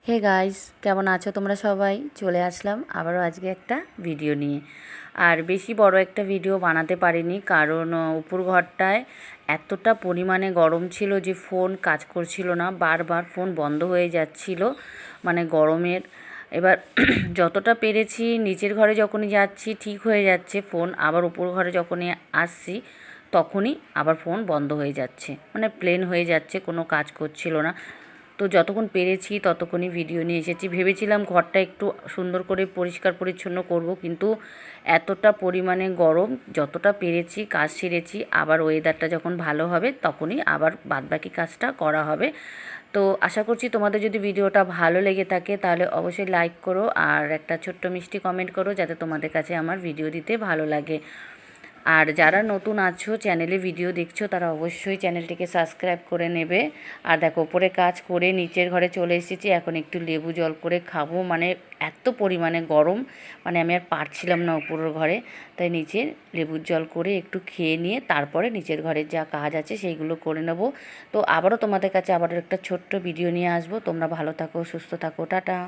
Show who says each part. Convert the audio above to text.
Speaker 1: Hey guys, কেমন আছো তোমরা সবাই? চলে আসলাম আবারও আজকে একটা ভিডিও নিয়ে। আর বেশি বড় একটা ভিডিও বানাতে পারিনি, কারণ উপর ঘরটায় এতটা পরিমাণে গরম ছিল যে ফোন কাজ করছিল না, বারবার ফোন বন্ধ হয়ে যাচ্ছিল, মানে গরমের। এবার যতটা পেরেছি নিচের ঘরে যখনই যাচ্ছি ঠিক হয়ে যাচ্ছে ফোন, আবার উপর ঘরে যখনই আসছি তখনই আবার ফোন বন্ধ হয়ে যাচ্ছে, মানে প্লেন হয়ে যাচ্ছে, কোনো কাজ করছিল না। তো যতক্ষণ পেরেছি ততক্ষণই ভিডিও নিয়ে এসেছি। ভেবেছিলাম ঘরটা একটু সুন্দর করে পরিষ্কার পরিচ্ছন্ন করব, কিন্তু এতটা পরিমাণে গরম, যতটা পেরেছি কাজ সেরেছি। আবার ওয়েদারটা যখন ভালো হবে তখনই আবার বাদবাকি কাজটা করা হবে। তো আশা করছি তোমাদের যদি ভিডিওটা ভালো লেগে থাকে তাহলে অবশ্যই লাইক করো আর একটা ছোট্ট মিষ্টি কমেন্ট করো, যাতে তোমাদের কাছে আমার ভিডিও দিতে ভালো লাগে। আর যারা নতুন আছো চ্যানেলে ভিডিও দেখছো তারা অবশ্যই চ্যানেলটিকে সাবস্ক্রাইব করে নেবে। আর দেখো, ওপরে কাজ করে নিচের ঘরে চলে এসেছি, এখন একটু লেবু জল করে খাবো। মানে এত পরিমাণে গরম, মানে আমি আর পারছিলাম না উপরের ঘরে, তাই নিচে লেবুর জল করে একটু খেয়ে নিয়ে তারপরে নিচের ঘরের যা কাজ আছে সেইগুলো করে নেব। তো আবারও তোমাদের কাছে আবারও একটা ছোট্ট ভিডিও নিয়ে আসবো। তোমরা ভালো থাকো, সুস্থ থাকো, টাটা।